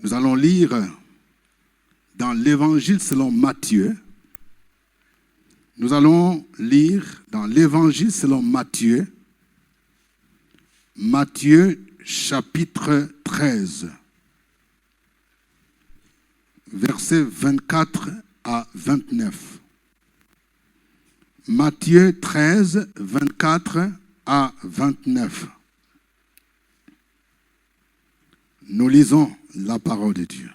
Nous allons lire dans l'Évangile selon Matthieu. Nous allons lire dans l'Évangile selon Matthieu, Matthieu chapitre 13, versets 24 à 29. Matthieu 13, 24 à 29. Nous lisons la parole de Dieu.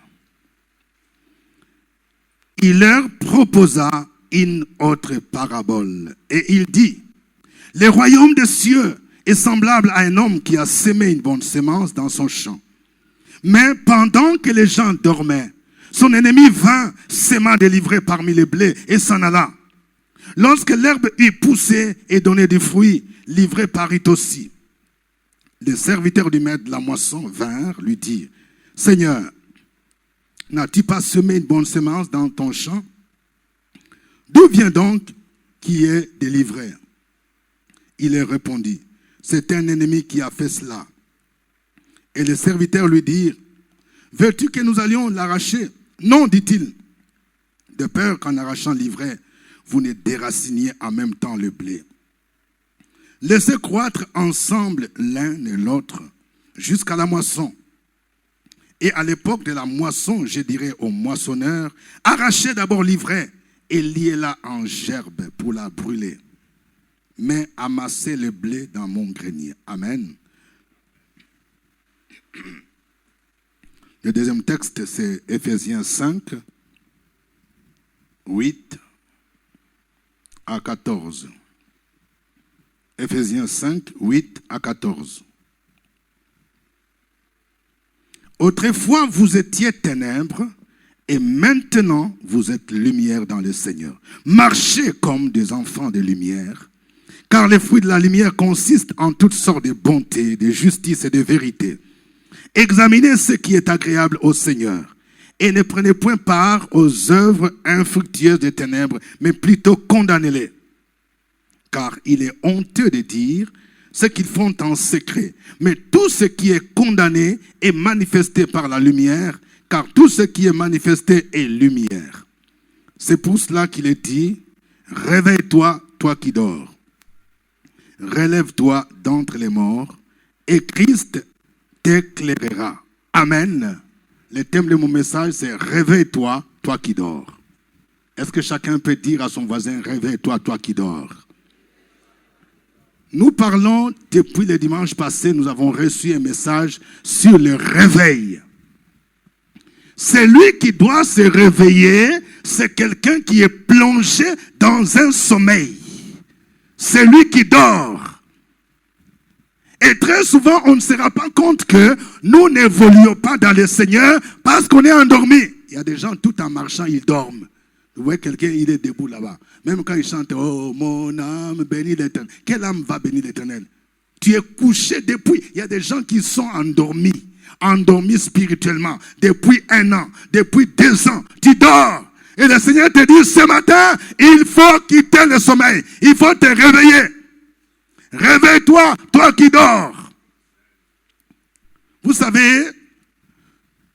Il leur proposa une autre parabole et il dit: le royaume des cieux est semblable à un homme qui a semé une bonne semence dans son champ. Mais pendant que les gens dormaient, son ennemi vint, sema des livrées parmi les blés et s'en alla. Lorsque l'herbe eut poussé et donné du fruit, l'ivraie parut aussi. Les serviteurs du maître de la moisson vinrent lui dire: Seigneur, n'as-tu pas semé une bonne semence dans ton champ? D'où vient donc qui est délivré? Il leur répondit: c'est un ennemi qui a fait cela. Et les serviteurs lui dirent: veux-tu que nous allions l'arracher? Non, dit-il, de peur qu'en arrachant l'ivraie, vous ne déraciniez en même temps le blé. Laissez croître ensemble l'un et l'autre jusqu'à la moisson. Et à l'époque de la moisson, je dirais aux moissonneurs: arrachez d'abord l'ivraie et liez-la en gerbe pour la brûler. Mais amassez le blé dans mon grenier. Amen. Le deuxième texte, c'est Éphésiens 5, 8 à 14. Éphésiens 5, 8 à 14. Autrefois, vous étiez ténèbres, et maintenant, vous êtes lumière dans le Seigneur. Marchez comme des enfants de lumière, car les fruits de la lumière consistent en toutes sortes de bonté, de justice et de vérité. Examinez ce qui est agréable au Seigneur, et ne prenez point part aux œuvres infructueuses des ténèbres, mais plutôt condamnez-les. Car il est honteux de dire ce qu'ils font en secret. Mais tout ce qui est condamné est manifesté par la lumière, car tout ce qui est manifesté est lumière. C'est pour cela qu'il est dit: réveille-toi, toi qui dors. Relève-toi d'entre les morts, et Christ t'éclairera. Amen. Le thème de mon message, c'est réveille-toi, toi qui dors. Est-ce que chacun peut dire à son voisin: réveille-toi, toi qui dors? Nous parlons, depuis le dimanche passé, nous avons reçu un message sur le réveil. Celui qui doit se réveiller, c'est quelqu'un qui est plongé dans un sommeil. C'est lui qui dort. Et très souvent, on ne se rend pas compte que nous n'évoluons pas dans le Seigneur parce qu'on est endormi. Il y a des gens, tout en marchant, ils dorment. Vous voyez quelqu'un, il est debout là-bas. Même quand il chante: oh mon âme bénit l'Éternel. Quelle âme va bénir l'Éternel? Tu es couché depuis. Il y a des gens qui sont endormis spirituellement depuis 1 an, depuis 2 ans. Tu dors. Et le Seigneur te dit: ce matin, il faut quitter le sommeil. Il faut te réveiller. Réveille-toi, toi qui dors. Vous savez,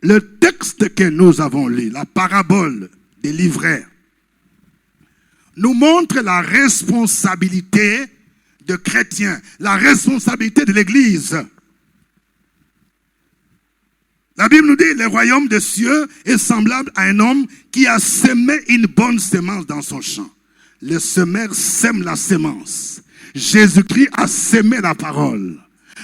le texte que nous avons lu, la parabole des livrets, nous montre la responsabilité de chrétiens, la responsabilité de l'Église. La Bible nous dit: le royaume des cieux est semblable à un homme qui a semé une bonne semence dans son champ. Le semeur sème la semence. Jésus-Christ a semé la parole.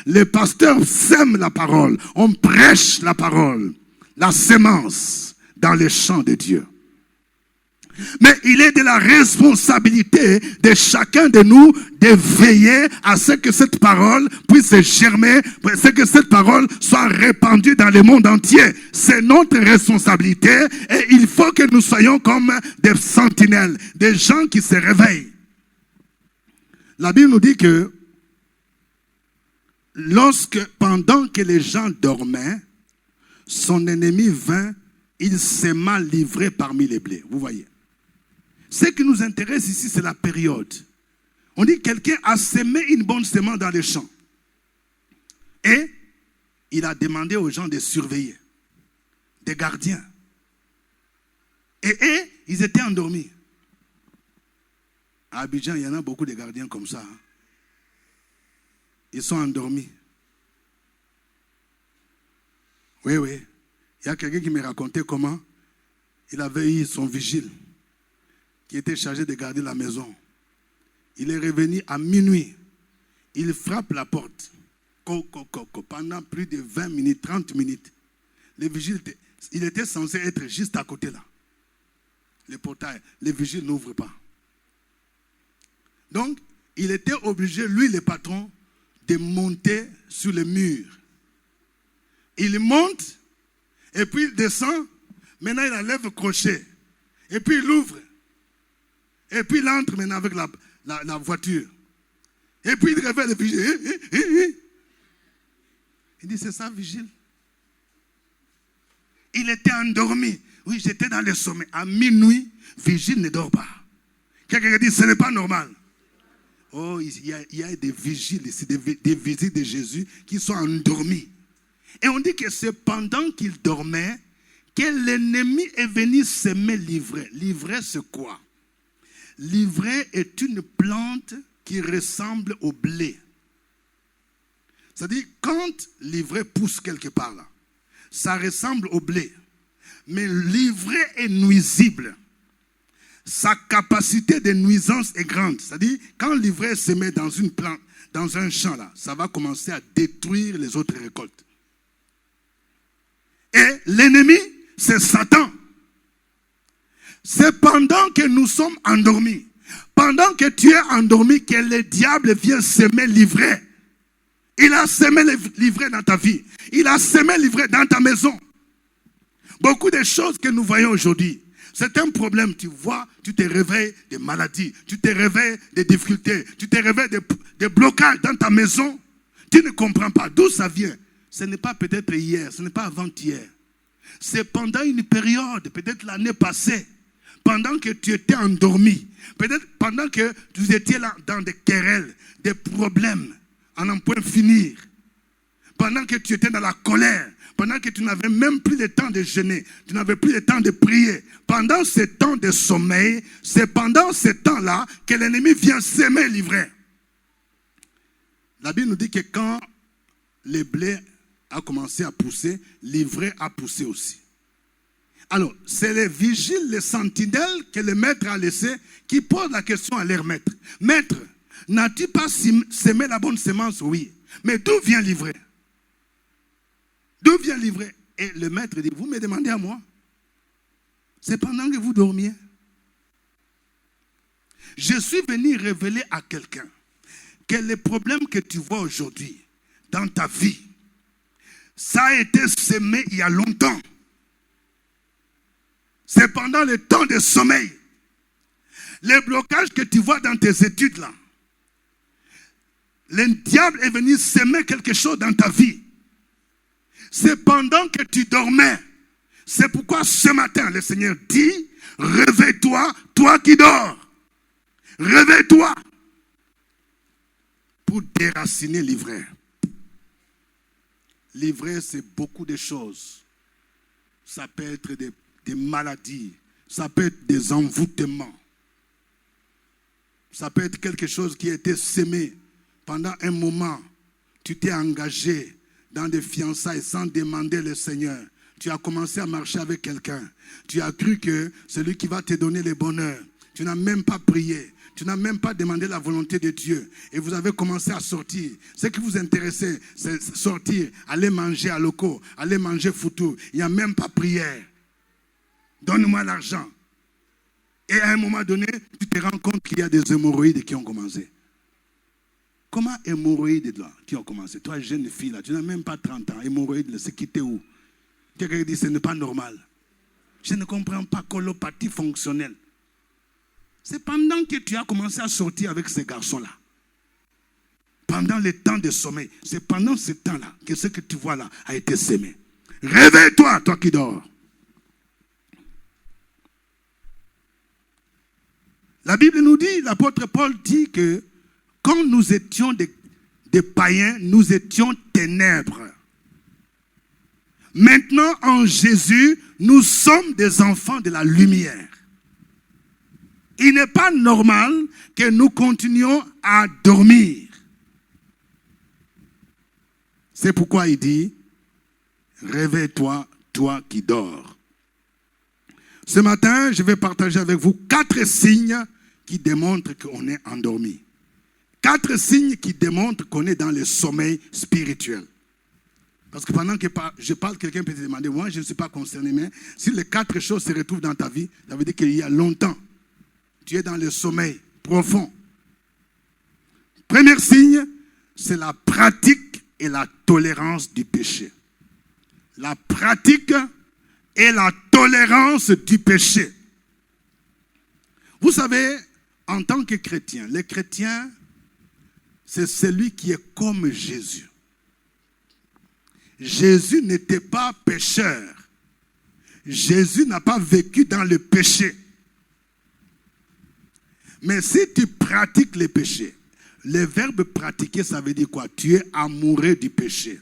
Les pasteurs sèment la parole. On prêche la parole, la semence dans les champs de Dieu. Mais il est de la responsabilité de chacun de nous de veiller à ce que cette parole puisse germer, à ce que cette parole soit répandue dans le monde entier. C'est notre responsabilité et il faut que nous soyons comme des sentinelles, des gens qui se réveillent. La Bible nous dit que pendant que les gens dormaient, son ennemi vint, il s'aima livré parmi les blés. Vous voyez. Ce qui nous intéresse ici, c'est la période. On dit que quelqu'un a semé une bonne semence dans les champs. Et il a demandé aux gens de surveiller. des gardiens. Et ils étaient endormis. À Abidjan, il y en a beaucoup de gardiens comme ça. Hein. Ils sont endormis. Oui, oui. Il y a quelqu'un qui me racontait comment il avait eu son vigile qui était chargé de garder la maison. Il est revenu à minuit. Il frappe la porte. Pendant plus de 20 minutes, 30 minutes. Le vigile, il était censé être juste à côté là. Le portail, le vigile n'ouvre pas. Donc, il était obligé, lui le patron, de monter sur le mur. Il monte, et puis il descend. Maintenant, il enlève le crochet. Et puis il ouvre. Et puis il entre maintenant avec la voiture. Et puis il réveille le vigile. Il dit, c'est ça, vigile. Il était endormi. Oui, j'étais dans le sommeil. À minuit, vigile ne dort pas. Quelqu'un dit, ce n'est pas normal. Oh, il y a des vigiles ici, des visites de Jésus qui sont endormis. Et on dit que c'est pendant qu'il dormait que l'ennemi est venu semer l'ivraie. L'ivraie, c'est quoi? L'ivraie est une plante qui ressemble au blé. C'est-à-dire, quand l'ivraie pousse quelque part là, ça ressemble au blé. Mais l'ivraie est nuisible. Sa capacité de nuisance est grande. C'est-à-dire, quand l'ivraie se met dans une plante, dans un champ là, ça va commencer à détruire les autres récoltes. Et l'ennemi, c'est Satan. C'est pendant que nous sommes endormis, pendant que tu es endormi, que le diable vient semer l'ivraie. Il a semé l'ivraie dans ta vie. Il a semé l'ivraie dans ta maison. Beaucoup de choses que nous voyons aujourd'hui, c'est un problème. Tu vois, tu te réveilles des maladies, tu te réveilles des difficultés, tu te réveilles des blocages dans ta maison. Tu ne comprends pas d'où ça vient. Ce n'est pas peut-être hier, ce n'est pas avant-hier. C'est pendant une période, peut-être l'année passée, pendant que tu étais endormi, peut-être pendant que tu étais là dans des querelles, des problèmes, à n'en point finir, pendant que tu étais dans la colère, pendant que tu n'avais même plus le temps de jeûner, tu n'avais plus le temps de prier, pendant ce temps de sommeil, c'est pendant ce temps-là que l'ennemi vient semer l'ivraie. La Bible nous dit que quand le blé a commencé à pousser, l'ivraie a poussé aussi. Alors, c'est les vigiles, les sentinelles que le maître a laissés qui posent la question à leur maître. Maître, n'as-tu pas semé la bonne semence? Oui. Mais d'où vient l'ivraie? D'où vient l'ivraie? Et le maître dit, vous me demandez à moi? C'est pendant que vous dormiez. Je suis venu révéler à quelqu'un que les problèmes que tu vois aujourd'hui dans ta vie, ça a été semé il y a longtemps. C'est pendant le temps de sommeil. Les blocages que tu vois dans tes études là, le diable est venu semer quelque chose dans ta vie. C'est pendant que tu dormais. C'est pourquoi ce matin, le Seigneur dit, réveille-toi, toi qui dors. Réveille-toi pour déraciner l'ivraie. L'ivraie, c'est beaucoup de choses. Ça peut être des maladies. Ça peut être des envoûtements. Ça peut être quelque chose qui a été semé pendant un moment. Tu t'es engagé dans des fiançailles sans demander le Seigneur. Tu as commencé à marcher avec quelqu'un. Tu as cru que c'est lui qui va te donner le bonheur. Tu n'as même pas prié. Tu n'as même pas demandé la volonté de Dieu. Et vous avez commencé à sortir. Ce qui vous intéressait, c'est sortir, aller manger à locaux, aller manger foutu. Il n'y a même pas prière. Donne-moi l'argent. Et à un moment donné, tu te rends compte qu'il y a des hémorroïdes qui ont commencé. Comment hémorroïdes là, qui ont commencé? Toi, jeune fille là, tu n'as même pas 30 ans. Hémorroïdes, c'est quitté où? Quelqu'un dit ce n'est pas normal. Je ne comprends pas colopathie fonctionnelle. C'est pendant que tu as commencé à sortir avec ces garçons-là. Pendant le temps de sommeil. C'est pendant ce temps-là que ce que tu vois là a été semé. Réveille-toi, toi qui dors. La Bible nous dit, l'apôtre Paul dit que quand nous étions des païens, nous étions ténèbres. Maintenant, en Jésus, nous sommes des enfants de la lumière. Il n'est pas normal que nous continuions à dormir. C'est pourquoi il dit, réveille-toi, toi qui dors. Ce matin, je vais partager avec vous 4 signes qui démontrent qu'on est endormi. 4 signes qui démontrent qu'on est dans le sommeil spirituel. Parce que pendant que je parle, quelqu'un peut te demander, moi je ne suis pas concerné, mais si les 4 choses se retrouvent dans ta vie, ça veut dire qu'il y a longtemps, tu es dans le sommeil profond. Premier signe, c'est la pratique et la tolérance du péché. La pratique et la tolérance du péché. Vous savez, en tant que chrétien, le chrétien, c'est celui qui est comme Jésus. Jésus n'était pas pécheur. Jésus n'a pas vécu dans le péché. Mais si tu pratiques le péché, le verbe pratiquer, ça veut dire quoi? Tu es amoureux du péché.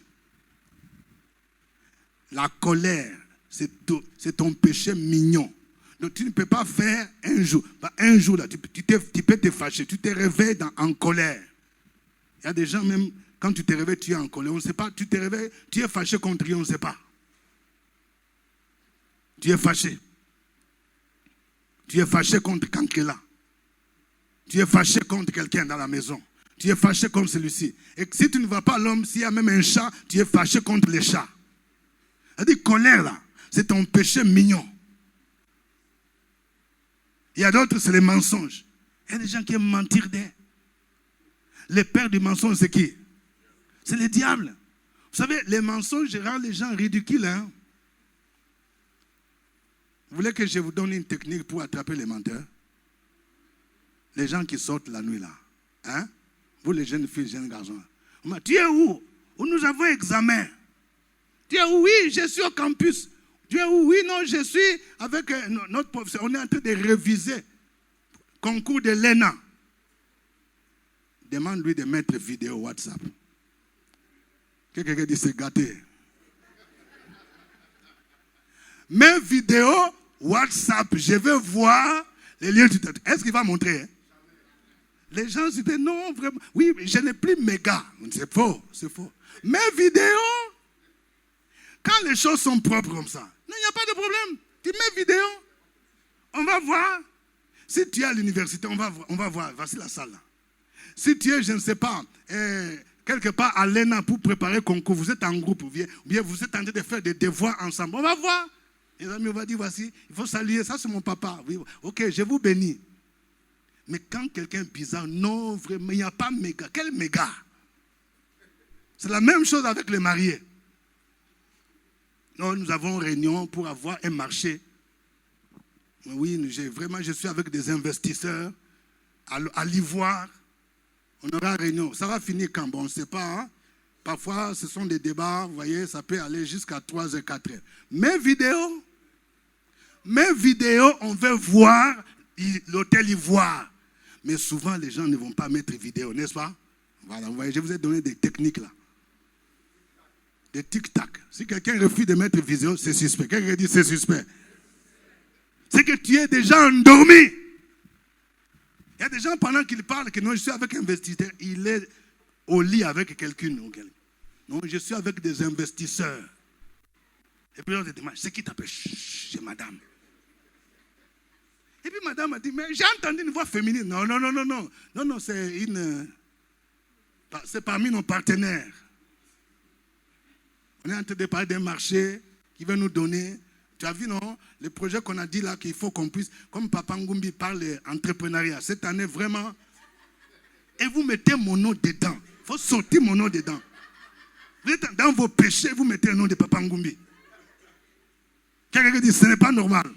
La colère, c'est ton péché mignon. Donc tu ne peux pas faire un jour. Un jour, là, tu peux te fâcher. Tu te réveilles en colère. Il y a des gens, même quand tu te réveilles, tu es en colère. On ne sait pas. Tu te réveilles, tu es fâché contre lui, on ne sait pas. Tu es fâché. Tu es fâché contre Kankela. Tu es fâché contre quelqu'un dans la maison. Tu es fâché contre celui-ci. Et si tu ne vois pas l'homme, s'il y a même un chat, tu es fâché contre les chats. C'est-à-dire, colère là, c'est ton péché mignon. Il y a d'autres, c'est les mensonges. Il y a des gens qui aiment mentir d'eux. Le père du mensonge, c'est qui? C'est le diable. Vous savez, les mensonges rendent les gens ridicules. Hein? Vous voulez que je vous donne une technique pour attraper les menteurs? Les gens qui sortent la nuit là. Hein? Vous les jeunes filles, jeunes garçons. Tu es où? Où nous avons examen. Tu es où? Oui, je suis au campus. Tu es où? Oui, non, je suis avec notre professeur. On est en train de réviser. Concours de l'ENA. Demande-lui de mettre vidéo WhatsApp. Quelqu'un dit c'est gâté. Mes vidéos WhatsApp, je vais voir les liens du tête. Est-ce qu'il va montrer? Hein? Les gens se disent non, vraiment. Oui, je n'ai plus méga. C'est faux, c'est faux. Mes vidéos, quand les choses sont propres comme ça, non, il n'y a pas de problème. Tu mets vidéo, on va voir. Si tu es à l'université, on va voir. Voici la salle là. Si tu es, je ne sais pas, quelque part à l'ENA pour préparer le concours, vous êtes en groupe, ou bien vous êtes en train de faire des devoirs ensemble. On va voir. Les amis, on va dire, voici, il faut saluer, ça c'est mon papa. Oui, ok, je vous bénis. Mais quand quelqu'un est bizarre, non, vraiment, il n'y a pas méga. Quel méga? C'est la même chose avec les mariés. Nous avons une réunion pour avoir un marché. Oui, je suis avec des investisseurs à l'Ivoire. On aura une réunion. Ça va finir quand? Bon, on ne sait pas. Hein? Parfois, ce sont des débats. Vous voyez, ça peut aller jusqu'à 3h, 4h. Mes vidéos, on veut voir l'hôtel Ivoire. Mais souvent, les gens ne vont pas mettre vidéo, n'est-ce pas? Voilà, vous voyez, je vous ai donné des techniques là. Des tic-tac. Si quelqu'un refuse de mettre vidéo, c'est suspect. Quelqu'un dit c'est suspect. C'est que tu es déjà endormi. Il y a des gens, pendant qu'ils parlent, que non, je suis avec un investisseur, il est au lit avec quelqu'un. Non, je suis avec des investisseurs. Et puis on se demande, c'est qui t'appelle? C'est madame. Et puis madame a dit, mais j'ai entendu une voix féminine. Non, c'est parmi nos partenaires. On est en train de parler d'un marché qui va nous donner. Tu as vu, non? Le projet qu'on a dit là, qu'il faut qu'on puisse, comme Papa Ngumbi parle d'entrepreneuriat, cette année vraiment, et vous mettez mon nom dedans. Il faut sortir mon nom dedans. Vous êtes dans vos péchés, vous mettez le nom de Papa Ngumbi. Quelqu'un dit, ce n'est pas normal.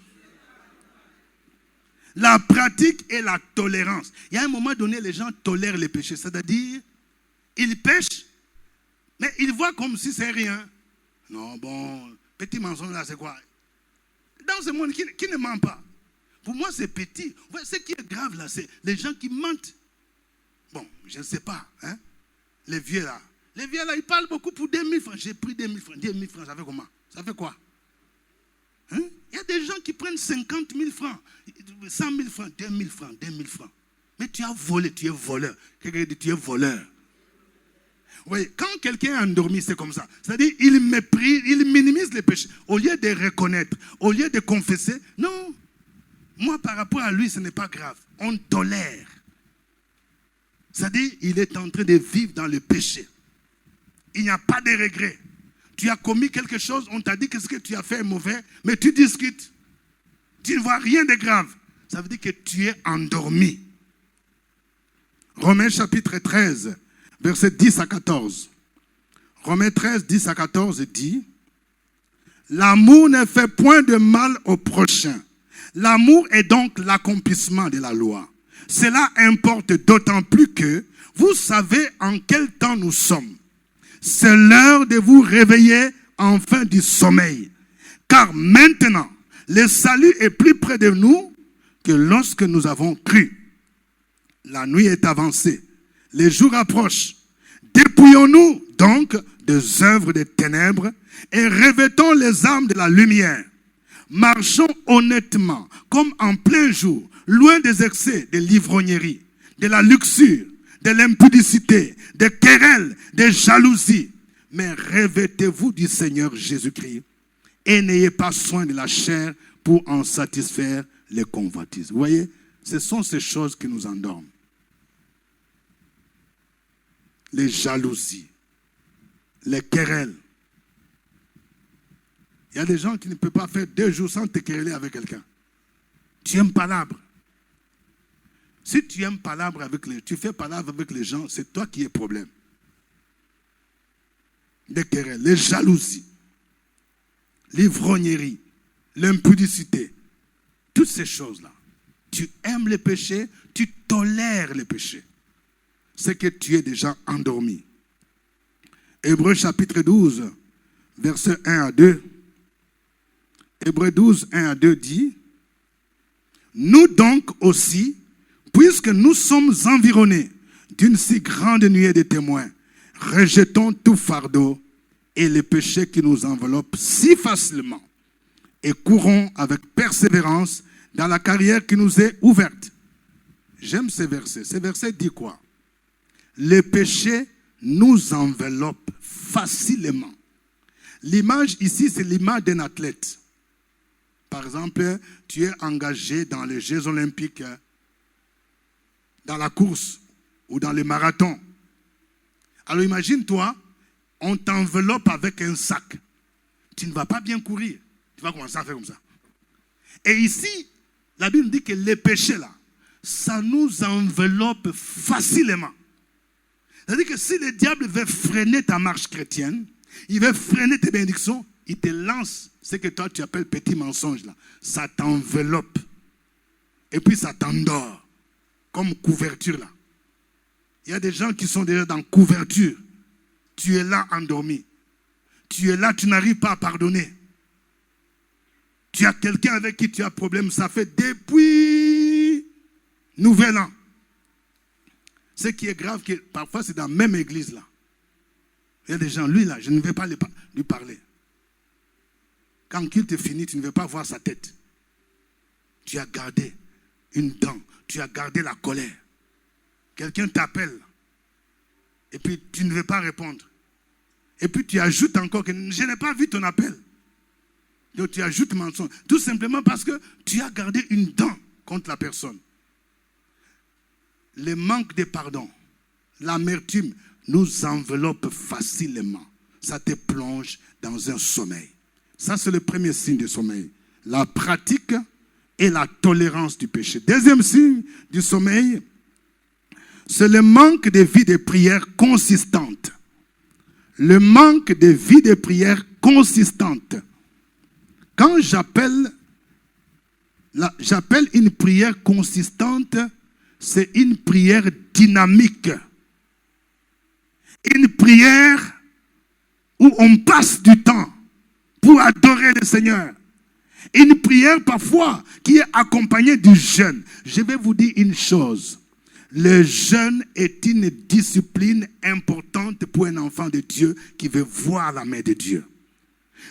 La pratique et la tolérance. Il y a un moment donné, les gens tolèrent les péchés. C'est-à-dire, ils pêchent, mais ils voient comme si c'est rien. Non, bon, petit mensonge là, c'est quoi? Dans ce monde, qui ne ment pas? Pour moi, c'est petit. Ce qui est grave là, c'est les gens qui mentent. Bon, je ne sais pas. Hein? Les vieux là, ils parlent beaucoup pour 2000 francs. J'ai pris 2000 francs. 10 000 francs, ça fait comment? Ça fait quoi? Hein? Il y a des gens qui prennent 50 000 francs, 100 000 francs, 2 000 francs, 2 000 francs. Mais tu as volé, tu es voleur. Quelqu'un dit tu es voleur. Vous voyez, quand quelqu'un est endormi, c'est comme ça. C'est-à-dire, il méprise, il minimise les péchés. Au lieu de reconnaître, au lieu de confesser, non. Moi, par rapport à lui, ce n'est pas grave. On tolère. C'est-à-dire, il est en train de vivre dans le péché. Il n'y a pas de regret. Tu as commis quelque chose, on t'a dit que ce que tu as fait est mauvais, mais tu discutes. Tu ne vois rien de grave. Ça veut dire que tu es endormi. Romains chapitre 13, versets 10 à 14. Romains 13, 10 à 14 dit, « L'amour ne fait point de mal au prochain. L'amour est donc l'accomplissement de la loi. Cela importe d'autant plus que vous savez en quel temps nous sommes. C'est l'heure de vous réveiller enfin du sommeil. Car maintenant, le salut est plus près de nous que lorsque nous avons cru. La nuit est avancée. Les jours approchent. Dépouillons-nous donc des œuvres des ténèbres et revêtons les armes de la lumière. Marchons honnêtement, comme en plein jour, loin des excès de l'ivrognerie, de la luxure, de l'impudicité, des querelles, des jalousies. Mais revêtez-vous du Seigneur Jésus-Christ et n'ayez pas soin de la chair pour en satisfaire les convoitises. Vous voyez, ce sont ces choses qui nous endorment. Les jalousies, les querelles. Il y a des gens qui ne peuvent pas faire 2 jours sans te quereller avec quelqu'un. Tu aimes palabre. Si tu aimes palabre tu fais palabre avec les gens, c'est toi qui es problème. Les querelles, les jalousies, l'ivrognerie, l'impudicité, toutes ces choses-là. Tu aimes les péchés, tu tolères les péchés. C'est que tu es déjà endormi. Hébreux chapitre 12, versets 1 à 2. Hébreux 12, 1 à 2 dit, « Nous donc aussi, puisque nous sommes environnés d'une si grande nuée de témoins, rejetons tout fardeau et les péchés qui nous enveloppent si facilement et courons avec persévérance dans la carrière qui nous est ouverte. » J'aime ces versets. Ces versets disent quoi? Les péchés nous enveloppent facilement. L'image ici, c'est l'image d'un athlète. Par exemple, tu es engagé dans les Jeux olympiques, dans la course ou dans les marathons. Alors imagine-toi, on t'enveloppe avec un sac. Tu ne vas pas bien courir. Tu vas commencer à faire comme ça. Et ici, la Bible dit que les péchés là, ça nous enveloppe facilement. C'est-à-dire que si le diable veut freiner ta marche chrétienne, il veut freiner tes bénédictions, il te lance ce que toi tu appelles petit mensonge là. Ça t'enveloppe. Et puis ça t'endort. Comme couverture là. Il y a des gens qui sont déjà dans couverture. Tu es là endormi. Tu es là, tu n'arrives pas à pardonner. Tu as quelqu'un avec qui tu as problème, ça fait depuis Nouvel An. Ce qui est grave, que parfois c'est dans la même église là. Il y a des gens, lui là, je ne vais pas lui parler. Quand il te finit, tu ne veux pas voir sa tête. Tu as gardé une dent, tu as gardé la colère. Quelqu'un t'appelle et puis tu ne veux pas répondre. Et puis tu ajoutes encore que je n'ai pas vu ton appel. Donc tu ajoutes mensonge. Tout simplement parce que tu as gardé une dent contre la personne. Le manque de pardon, l'amertume nous enveloppe facilement. Ça te plonge dans un sommeil. Ça, c'est le premier signe du sommeil. La pratique et la tolérance du péché. Deuxième signe du sommeil, c'est le manque de vie de prière consistante. Le manque de vie de prière consistante. Quand j'appelle une prière consistante, c'est une prière dynamique. Une prière où on passe du temps pour adorer le Seigneur. Une prière parfois qui est accompagnée du jeûne. Je vais vous dire une chose. Le jeûne est une discipline importante pour un enfant de Dieu qui veut voir la main de Dieu.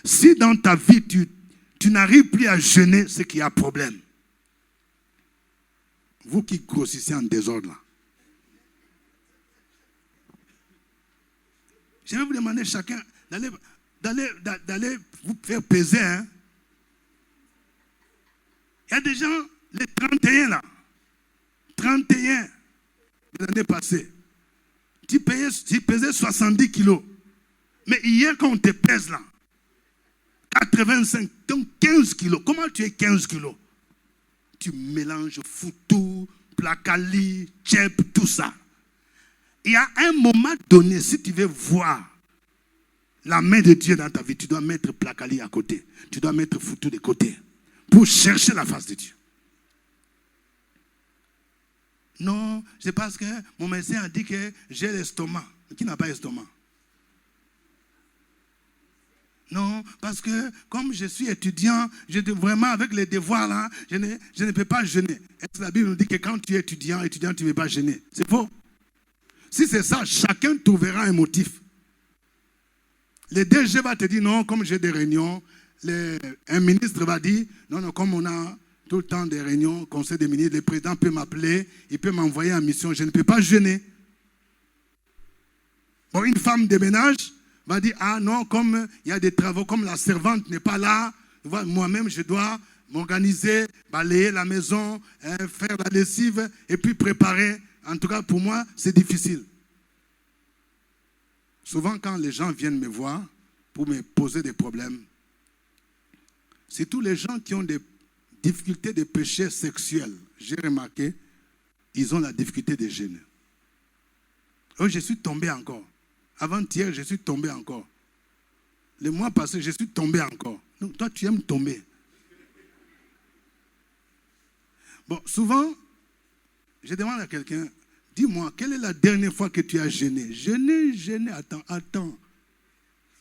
Si dans ta vie, tu n'arrives plus à jeûner, c'est qu'il y a problème. Vous qui grossissez en désordre là. Je vais vous demander chacun d'aller vous faire peser. Hein? Il y a des gens, les 31 là, 31 de l'année passée, tu pesais 70 kilos. Mais hier, quand on te pèse là, 85, donc 15 kilos. Comment tu es 15 kilos? Tu mélanges foutou, placali, tchèp, tout ça. Il y a un moment donné, si tu veux voir la main de Dieu dans ta vie, tu dois mettre placali à côté. Tu dois mettre foutu de côté. Pour chercher la face de Dieu. Non, c'est parce que mon médecin a dit que j'ai l'estomac. Qui n'a pas l'estomac? Non, parce que comme je suis étudiant, vraiment avec les devoirs là, je ne peux pas jeûner. Et la Bible nous dit que quand tu es étudiant, tu ne peux pas jeûner. C'est faux. Si c'est ça, chacun trouvera un motif. Le DG va te dire non, comme j'ai des réunions. Un ministre va dire non, comme on a tout le temps des réunions, conseil des ministres, le président peut m'appeler, il peut m'envoyer en mission, je ne peux pas jeûner. Bon, une femme de ménage va dire ah non, comme il y a des travaux, comme la servante n'est pas là, moi-même je dois m'organiser, balayer la maison, faire la lessive et puis préparer. En tout cas, pour moi, c'est difficile. Souvent, quand les gens viennent me voir pour me poser des problèmes, c'est tous les gens qui ont des difficultés de péché sexuel. J'ai remarqué, ils ont la difficulté de jeûner. Oh, je suis tombé encore. Avant-hier, je suis tombé encore. Le mois passé, je suis tombé encore. Donc, toi, tu aimes tomber. Bon, souvent, je demande à quelqu'un, dis-moi, quelle est la dernière fois que tu as jeûné? Jeûné, attends.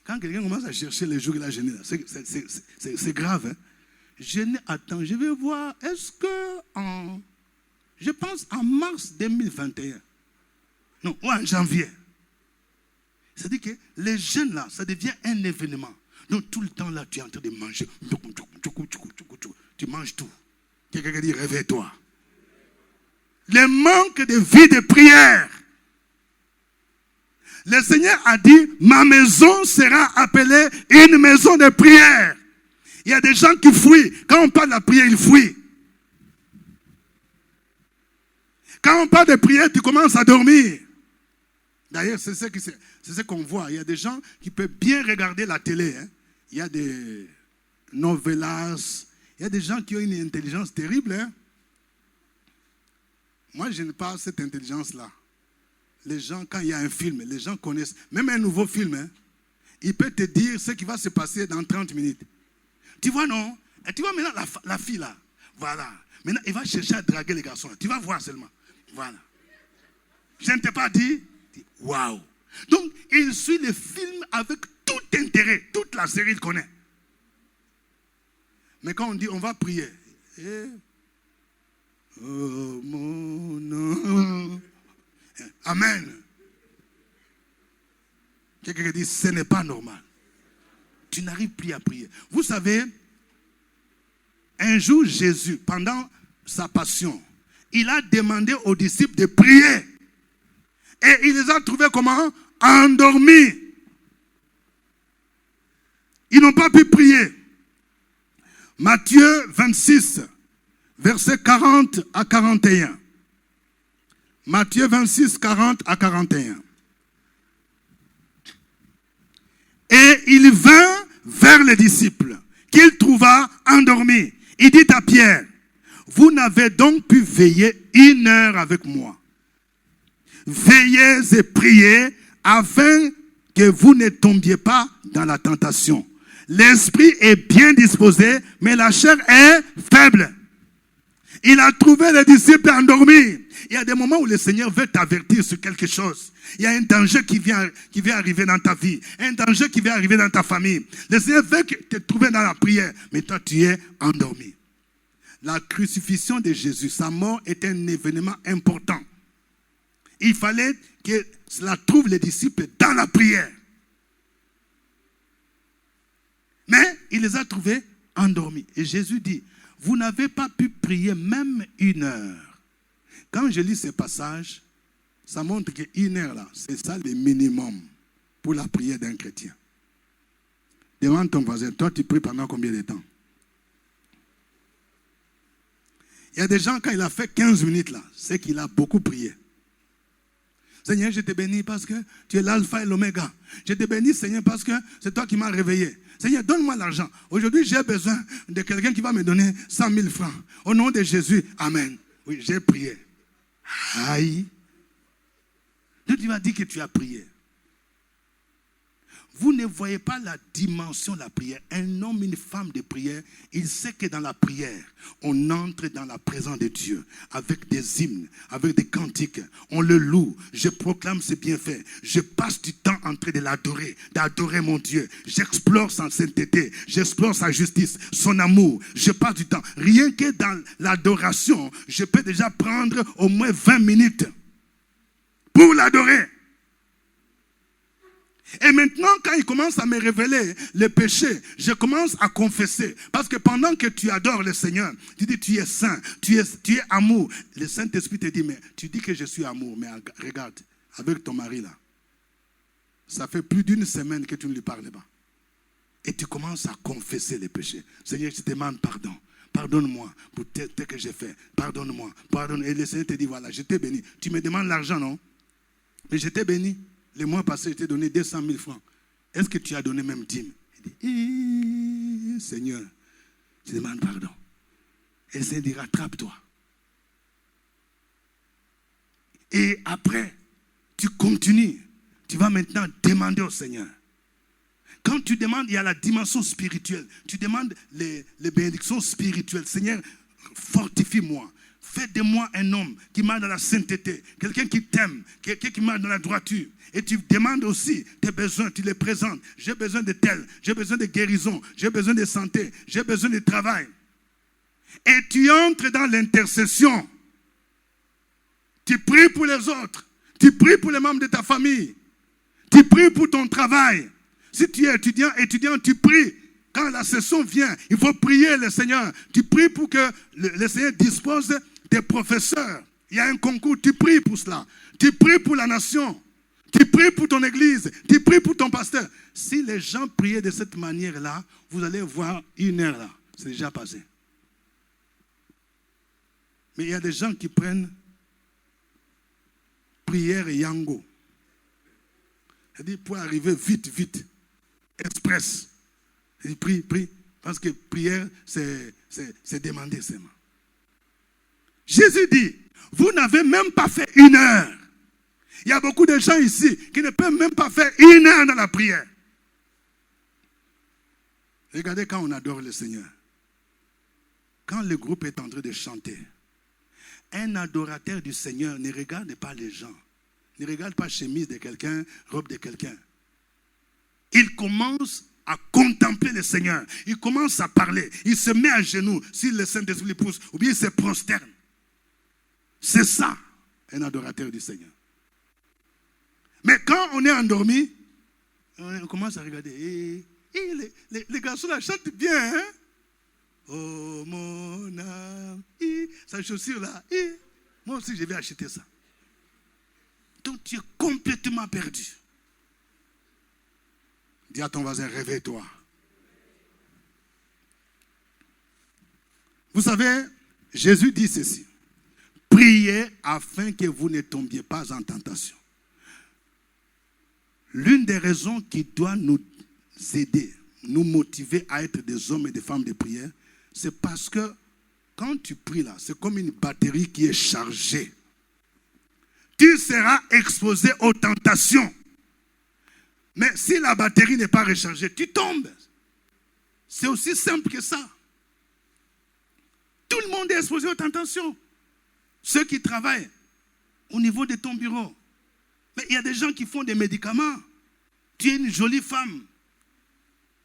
Quand quelqu'un commence à chercher les jours qu'il a jeûné, c'est grave. Hein? Jeûné, attends, je vais voir, est-ce que je pense en mars 2021, non, ou en janvier. C'est-à-dire que les jeûnes là, ça devient un événement. Donc tout le temps là, tu es en train de manger. Tu manges tout. Quelqu'un dit, réveille-toi. Le manque de vie de prière. Le Seigneur a dit, ma maison sera appelée une maison de prière. Il y a des gens qui fuient. Quand on parle de la prière, ils fuient. Quand on parle de prière, tu commences à dormir. D'ailleurs, c'est ce qu'on voit. Il y a des gens qui peuvent bien regarder la télé. Hein. Il y a des novelas. Il y a des gens qui ont une intelligence terrible. Hein. Moi, je n'ai pas cette intelligence-là. Les gens, quand il y a un film, les gens connaissent. Même un nouveau film, hein, il peut te dire ce qui va se passer dans 30 minutes. Tu vois, non? Et tu vois maintenant la fille là. Voilà. Maintenant, il va chercher à draguer les garçons. Tu vas voir seulement. Voilà. Je ne t'ai pas dit. Waouh. Donc, il suit le film avec tout intérêt. Toute la série, il connaît. Mais quand on dit, on va prier. Oh mon nom. Amen. Quelqu'un dit, ce n'est pas normal. Tu n'arrives plus à prier. Vous savez, un jour, Jésus, pendant sa passion, il a demandé aux disciples de prier. Et il les a trouvés comment? Endormis. Ils n'ont pas pu prier. Matthieu 26, versets 40 à 41. Matthieu 26, 40 à 41. Et il vint vers les disciples, qu'il trouva endormis. Il dit à Pierre, vous n'avez donc pu veiller 1 heure avec moi. Veillez et priez afin que vous ne tombiez pas dans la tentation. L'esprit est bien disposé, mais la chair est faible. Il a trouvé les disciples endormis. Il y a des moments où le Seigneur veut t'avertir sur quelque chose. Il y a un danger qui vient arriver dans ta vie. Un danger qui vient arriver dans ta famille. Le Seigneur veut te trouver dans la prière. Mais toi, tu es endormi. La crucifixion de Jésus, sa mort est un événement important. Il fallait que cela trouve les disciples dans la prière. Mais il les a trouvés endormis. Et Jésus dit, vous n'avez pas pu prier même 1 heure. Quand je lis ces passages, ça montre que 1 heure là, c'est ça le minimum pour la prière d'un chrétien. Demande ton voisin, toi tu pries pendant combien de temps? Il y a des gens, quand il a fait 15 minutes là, c'est qu'il a beaucoup prié. Seigneur, je te bénis parce que tu es l'alpha et l'oméga. Je te bénis, Seigneur, parce que c'est toi qui m'as réveillé. Seigneur, donne-moi l'argent. Aujourd'hui, j'ai besoin de quelqu'un qui va me donner 100 000 francs. Au nom de Jésus, amen. Oui, j'ai prié. Aïe. Dieu tu vas dire que tu as prié. Vous ne voyez pas la dimension de la prière. Un homme, une femme de prière, il sait que dans la prière, on entre dans la présence de Dieu avec des hymnes, avec des cantiques. On le loue. Je proclame ses bienfaits. Je passe du temps en train de l'adorer, d'adorer mon Dieu. J'explore sa sainteté, j'explore sa justice, son amour. Je passe du temps. Rien que dans l'adoration, je peux déjà prendre au moins 20 minutes pour l'adorer. Et maintenant, quand il commence à me révéler le péché, je commence à confesser. Parce que pendant que tu adores le Seigneur, tu dis tu es saint, tu es amour. Le Saint-Esprit te dit, mais tu dis que je suis amour, mais regarde, avec ton mari là, ça fait plus d'1 semaine que tu ne lui parles pas. Et tu commences à confesser les péchés. Seigneur, je te demande pardon. Pardonne-moi pour tel que j'ai fait. Pardonne-moi. Pardonne. Et le Seigneur te dit, voilà, je t'ai béni. Tu me demandes l'argent, non? Mais je t'ai béni. Le mois passé, je t'ai donné 200 000 francs. Est-ce que tu as donné même 10 000? Il dit, Seigneur, je demande pardon. Et le Seigneur dit, rattrape-toi. Et après, tu continues. Tu vas maintenant demander au Seigneur. Quand tu demandes, il y a la dimension spirituelle. Tu demandes les bénédictions spirituelles. Seigneur, fortifie-moi. Fais de moi un homme qui marche dans la sainteté, quelqu'un qui t'aime, quelqu'un qui marche dans la droiture. Et tu demandes aussi tes besoins, tu les présentes. J'ai besoin de tel, j'ai besoin de guérison, j'ai besoin de santé, j'ai besoin de travail. Et tu entres dans l'intercession. Tu pries pour les autres, tu pries pour les membres de ta famille, tu pries pour ton travail. Si tu es étudiant, tu pries. Quand la session vient, il faut prier le Seigneur. Tu pries pour que le Seigneur dispose des professeurs. Il y a un concours, tu pries pour cela. Tu pries pour la nation. Tu pries pour ton église. Tu pries pour ton pasteur. Si les gens priaient de cette manière-là, vous allez voir 1 heure là. C'est déjà passé. Mais il y a des gens qui prennent prière et yango. C'est-à-dire pour arriver vite, express. Il prie, parce que prière, c'est demander seulement. Jésus dit, vous n'avez même pas fait 1 heure. Il y a beaucoup de gens ici qui ne peuvent même pas faire 1 heure dans la prière. Regardez quand on adore le Seigneur. Quand le groupe est en train de chanter, un adorateur du Seigneur ne regarde pas les gens. Ne regarde pas chemise de quelqu'un, robe de quelqu'un. Il commence à contempler le Seigneur. Il commence à parler. Il se met à genoux si le Saint-Esprit le pousse. Ou bien il se prosterne. C'est ça, un adorateur du Seigneur. Mais quand on est endormi, on commence à regarder. Les garçons là chantent bien. Hein? Oh mon âme. Sa chaussure là. Moi aussi je vais acheter ça. Donc tu es complètement perdu. Dis à ton voisin, réveille-toi. Vous savez, Jésus dit ceci. Priez afin que vous ne tombiez pas en tentation. L'une des raisons qui doit nous aider, nous motiver à être des hommes et des femmes de prière, c'est parce que quand tu pries là, c'est comme une batterie qui est chargée. Tu seras exposé aux tentations. Mais si la batterie n'est pas rechargée, tu tombes. C'est aussi simple que ça. Tout le monde est exposé aux tentations. Ceux qui travaillent au niveau de ton bureau. Mais il y a des gens qui font des médicaments. Tu es une jolie femme.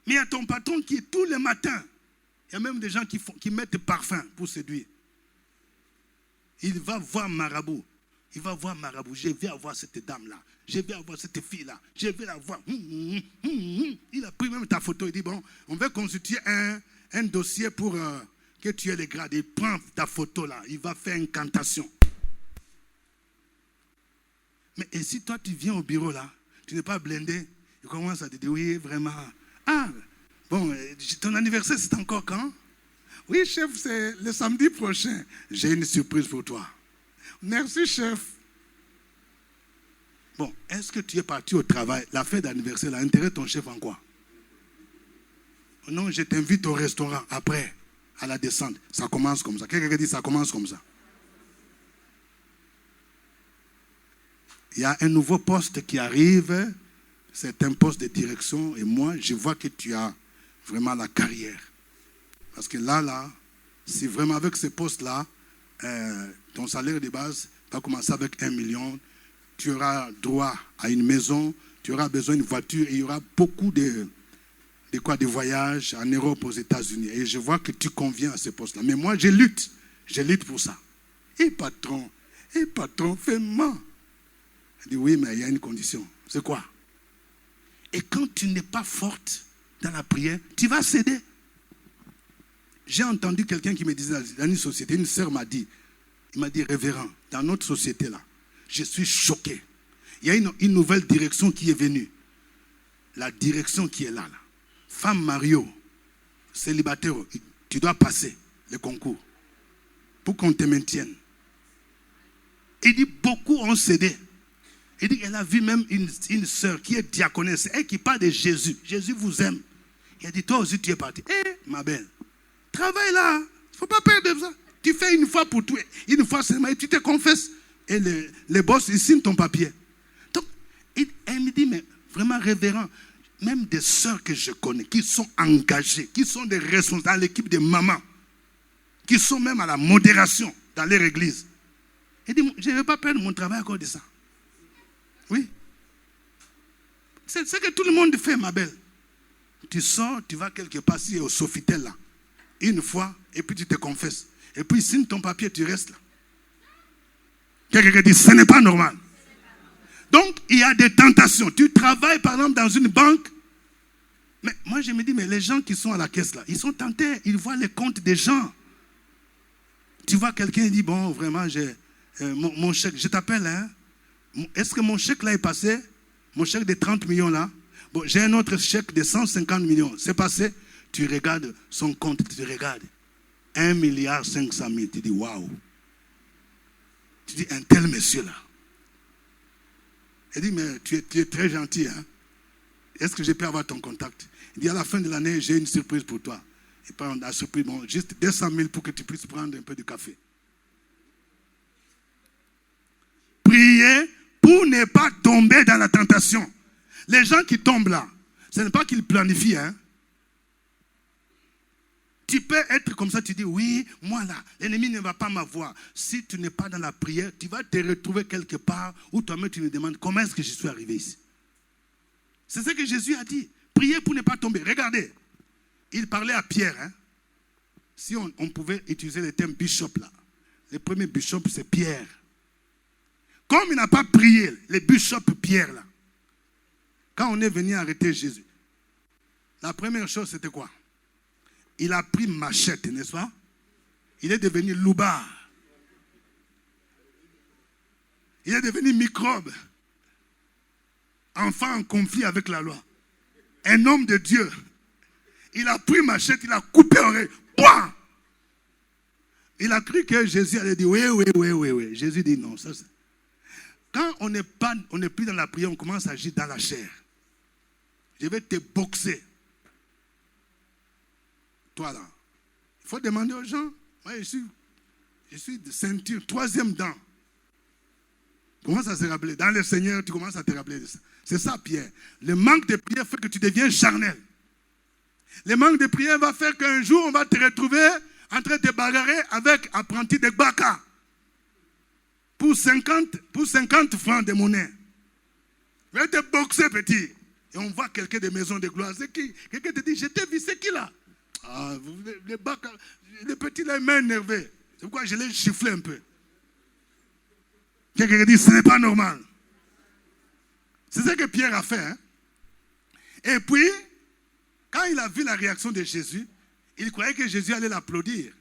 Mais il y a ton patron qui est tous les matins. Il y a même des gens qui mettent parfum pour séduire. Il va voir marabout. Il va voir Marabout, je vais avoir cette dame-là, je vais avoir cette fille-là, je vais la voir. Il a pris même ta photo, il dit, bon, on va constituer un dossier pour que tu aies les grades. Il prend ta photo là, il va faire une incantation. Mais et si toi tu viens au bureau là, tu n'es pas blindé, il commence à te dire, oui, vraiment. Ah, bon, ton anniversaire c'est encore quand? Oui, chef, c'est le samedi prochain. J'ai une surprise pour toi. Merci, chef. Bon, est-ce que tu es parti au travail, la fête d'anniversaire, a intérêt ton chef en quoi? Non, je t'invite au restaurant après, à la descente. Ça commence comme ça. Quelqu'un dit ça commence comme ça. Il y a un nouveau poste qui arrive, c'est un poste de direction, et moi, je vois que tu as vraiment la carrière. Parce que là, si vraiment avec ce poste-là, ton salaire de base va commencer avec 1 million, tu auras droit à une maison, tu auras besoin d'une voiture, et il y aura beaucoup de voyages en Europe, aux États-Unis. Et je vois que tu conviens à ce poste-là. Mais moi, je lutte pour ça. Et patron, fais-moi. Il dit, oui, mais il y a une condition. C'est quoi? Et quand tu n'es pas forte dans la prière, tu vas céder. J'ai entendu quelqu'un qui me disait dans une société, une sœur m'a dit, il m'a dit, révérend, dans notre société là, je suis choqué. Il y a une nouvelle direction qui est venue. La direction qui est là. Femme Mario, célibataire, tu dois passer le concours pour qu'on te maintienne. Il dit, beaucoup ont cédé. Il dit qu'elle a vu même une sœur qui est diaconesse, elle qui parle de Jésus. Jésus vous aime. Il a dit, toi aussi tu es parti. Ma belle, travaille là. Il ne faut pas perdre ça. Tu fais une fois pour tout. Une fois seulement et tu te confesses. Et les boss, ils signent ton papier. Donc, elle me dit, mais vraiment révérend, même des sœurs que je connais, qui sont engagées, qui sont des responsables dans l'équipe de maman, qui sont même à la modération dans leur église. Elle dit, je ne vais pas perdre mon travail à cause de ça. Oui. C'est ce que tout le monde fait, ma belle. Tu sors, tu vas quelque part, si au Sofitel là, une fois, et puis tu te confesses. Et puis signe ton papier, tu restes là. Quelqu'un dit, ce n'est pas normal. Donc, il y a des tentations. Tu travailles, par exemple, dans une banque. Mais moi, je me dis, mais les gens qui sont à la caisse là, ils sont tentés. Ils voient les comptes des gens. Tu vois quelqu'un dit, bon, vraiment, mon chèque, je t'appelle, hein. Est-ce que mon chèque là est passé? Mon chèque de 30 millions là? Bon, j'ai un autre chèque de 150 millions. C'est passé? Tu regardes son compte, tu regardes. 1,5 milliard. Tu dis, waouh. Tu dis, un tel monsieur là. Il dit, mais tu es très gentil, hein? Est-ce que je peux avoir ton contact? Il dit, à la fin de l'année, j'ai une surprise pour toi. Il prend la surprise, bon, juste 200 000 pour que tu puisses prendre un peu de café. Priez pour ne pas tomber dans la tentation. Les gens qui tombent là, ce n'est pas qu'ils planifient, hein? Tu peux être comme ça, tu dis, oui, moi là, l'ennemi ne va pas m'avoir. Si tu n'es pas dans la prière, tu vas te retrouver quelque part où toi-même tu me demandes, comment est-ce que je suis arrivé ici? C'est ce que Jésus a dit. Priez pour ne pas tomber. Regardez, il parlait à Pierre. Hein? Si on pouvait utiliser le terme bishop là, le premier bishop c'est Pierre. Comme il n'a pas prié, le bishop Pierre là, quand on est venu arrêter Jésus, la première chose c'était quoi? Il a pris machette, n'est-ce pas? Il est devenu loupard. Il est devenu microbe. Enfant en conflit avec la loi. Un homme de Dieu. Il a pris machette, il a coupé l'oreille. Pouah! Il a cru que Jésus allait dire oui. Jésus dit non. Ça, quand on n'est plus dans la prière, on commence à agir dans la chair. Je vais te boxer. Toi là. Il faut demander aux gens. Moi, je suis de ceinture, 3e dent. Commence à se rappeler. Dans le Seigneur, tu commences à te rappeler de ça. C'est ça, Pierre. Le manque de prière fait que tu deviens charnel. Le manque de prière va faire qu'un jour, on va te retrouver en train de te bagarrer avec apprenti de Baka. Pour 50 francs de monnaie. Je vais te boxer, petit. Et on voit quelqu'un de maison de gloire. C'est qui? Quelqu'un te dit, je t'ai vu, c'est qui là? Ah, le petit là, il m'a énervé. C'est pourquoi je l'ai chifflé un peu. Quelqu'un dit, ce n'est pas normal. C'est ce que Pierre a fait. Hein? Et puis, quand il a vu la réaction de Jésus, il croyait que Jésus allait l'applaudir.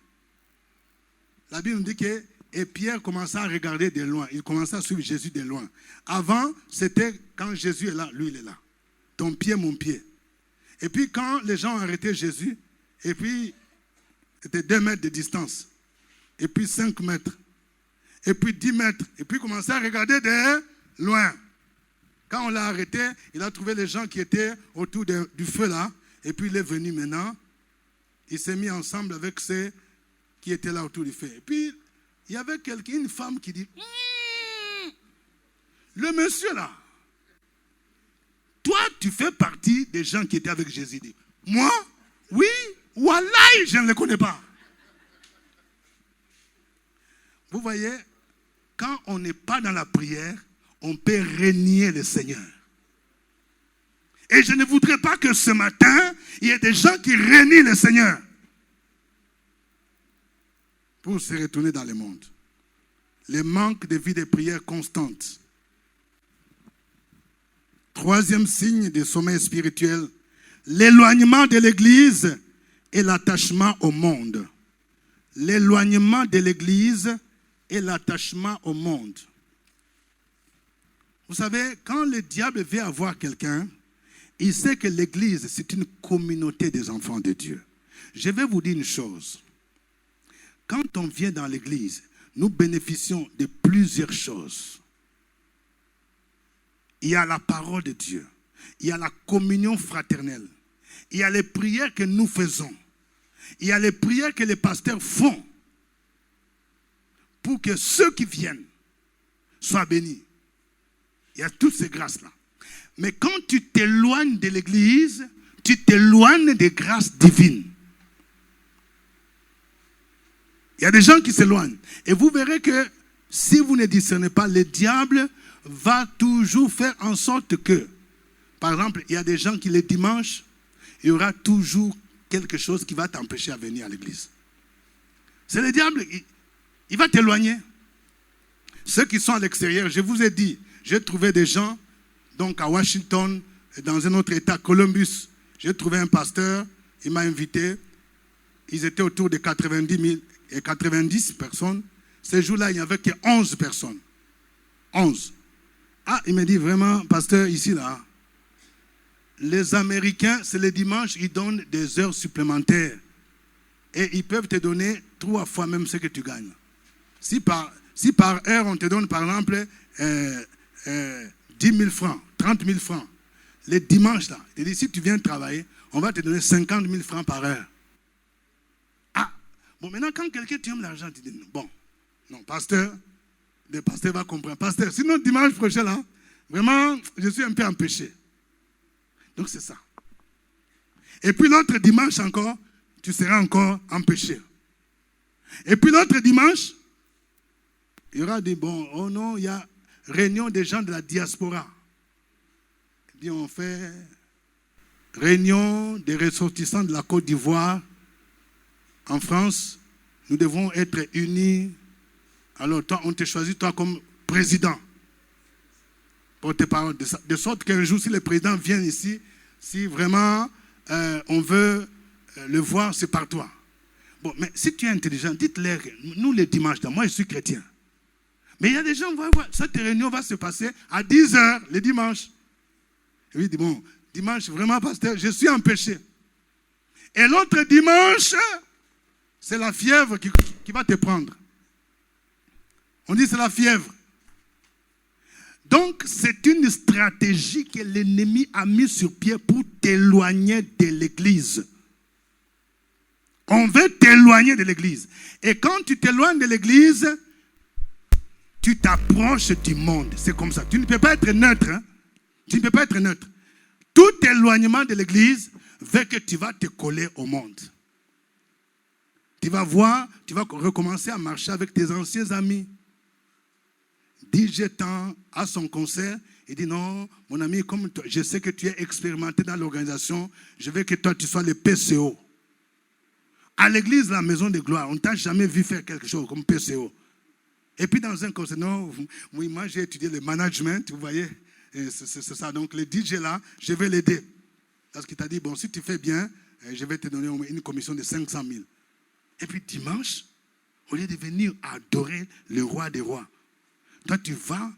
La Bible nous dit que et Pierre commençait à regarder de loin. Il commençait à suivre Jésus de loin. Avant, c'était quand Jésus est là, lui il est là. Ton pied, mon pied. Et puis quand les gens ont arrêté Jésus, et puis c'était 2 mètres de distance. Et puis 5 mètres. Et puis 10 mètres. Et puis il commençait à regarder de loin. Quand on l'a arrêté, il a trouvé les gens qui étaient autour du feu là. Et puis il est venu maintenant. Il s'est mis ensemble avec ceux qui étaient là autour du feu. Et puis, il y avait une femme qui dit, le monsieur là, toi tu fais partie des gens qui étaient avec Jésus. Dit, moi, oui, wallahi, je ne le connais pas. Vous voyez, quand on n'est pas dans la prière, on peut renier le Seigneur. Et je ne voudrais pas que ce matin, il y ait des gens qui renient le Seigneur pour se retourner dans le monde. Le manque de vie de prière constante. 3e signe de sommeil spirituel, l'éloignement de l'Église et l'attachement au monde. L'éloignement de l'Église et l'attachement au monde. Vous savez, quand le diable veut avoir quelqu'un, il sait que l'Église, c'est une communauté des enfants de Dieu. Je vais vous dire une chose. Quand on vient dans l'Église, nous bénéficions de plusieurs choses. Il y a la parole de Dieu. Il y a la communion fraternelle. Il y a les prières que nous faisons. Il y a les prières que les pasteurs font pour que ceux qui viennent soient bénis. Il y a toutes ces grâces-là. Mais quand tu t'éloignes de l'Église, tu t'éloignes des grâces divines. Il y a des gens qui s'éloignent. Et vous verrez que si vous ne discernez pas, le diable va toujours faire en sorte que, par exemple, il y a des gens qui les dimanches, il y aura toujours quelque chose qui va t'empêcher à venir à l'église. C'est le diable, il va t'éloigner. Ceux qui sont à l'extérieur, je vous ai dit, j'ai trouvé des gens, donc à Washington, dans un autre état, Columbus, j'ai trouvé un pasteur, il m'a invité, ils étaient autour de 90 personnes. Ces jours-là, il n'y avait que 11 personnes. 11. Ah, il m'a dit vraiment, pasteur, ici, là, les Américains, c'est le dimanche, ils donnent des heures supplémentaires. Et ils peuvent te donner 3 fois même ce que tu gagnes. Si par heure, on te donne, par exemple, 10 000 francs, 30 000 francs, les dimanches, là, il dit, si tu viens travailler, on va te donner 50 000 francs par heure. Ah, bon, maintenant, quand quelqu'un t'aime l'argent, tu dis, bon, non, pasteur, le pasteur va comprendre. Pasteur, sinon, dimanche prochain, là, vraiment, je suis un peu empêché. Donc, c'est ça. Et puis, l'autre dimanche encore, tu seras encore empêché. Et puis, l'autre dimanche, il y aura des bons, oh non, il y a réunion des gens de la diaspora. Et puis, on fait réunion des ressortissants de la Côte d'Ivoire en France. Nous devons être unis. Alors, toi, on te choisit, toi, comme président. Porte-parole. De sorte qu'un jour, si le président vient ici, si vraiment on veut le voir, c'est par toi. Bon, mais si tu es intelligent, dites-leur, nous, les dimanches, moi, je suis chrétien. Mais il y a des gens, cette réunion va se passer à 10h, le dimanche. Et lui dit, bon, dimanche, vraiment, pasteur, je suis empêché. Et l'autre dimanche, c'est la fièvre qui va te prendre. On dit c'est la fièvre. Donc, c'est une stratégie que l'ennemi a mis sur pied pour t'éloigner de l'église. On veut t'éloigner de l'église. Et quand tu t'éloignes de l'église, tu t'approches du monde. C'est comme ça. Tu ne peux pas être neutre. Hein? Tu ne peux pas être neutre. Tout éloignement de l'église veut que tu vas te coller au monde. Tu vas voir, tu vas recommencer à marcher avec tes anciens amis. DJ Tan à son concert, il dit non, mon ami, comme toi, je sais que tu es expérimenté dans l'organisation, je veux que toi tu sois le PCO. À l'église, la maison de gloire, on ne t'a jamais vu faire quelque chose comme PCO. Et puis dans un conseil, non, oui, moi j'ai étudié le management, vous voyez, c'est ça. Donc le DJ là, je vais l'aider. Parce qu'il t'a dit, bon, si tu fais bien, je vais te donner une commission de 500 000. Et puis dimanche, au lieu de venir adorer le roi des rois, toi tu vas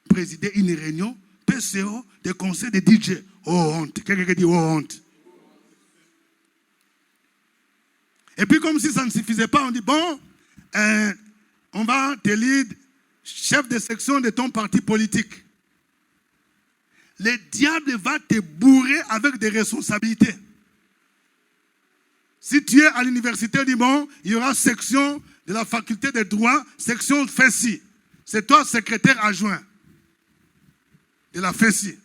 présider une réunion, PCO, des conseils de DJ. Oh honte. Quelqu'un qui dit oh honte. Et puis comme si ça ne suffisait pas, on dit, bon, on va t'élire chef de section de ton parti politique. Le diable va te bourrer avec des responsabilités. Si tu es à l'université, dis bon, il y aura section de la faculté de droit, section FESI. C'est toi secrétaire adjoint de la FESI.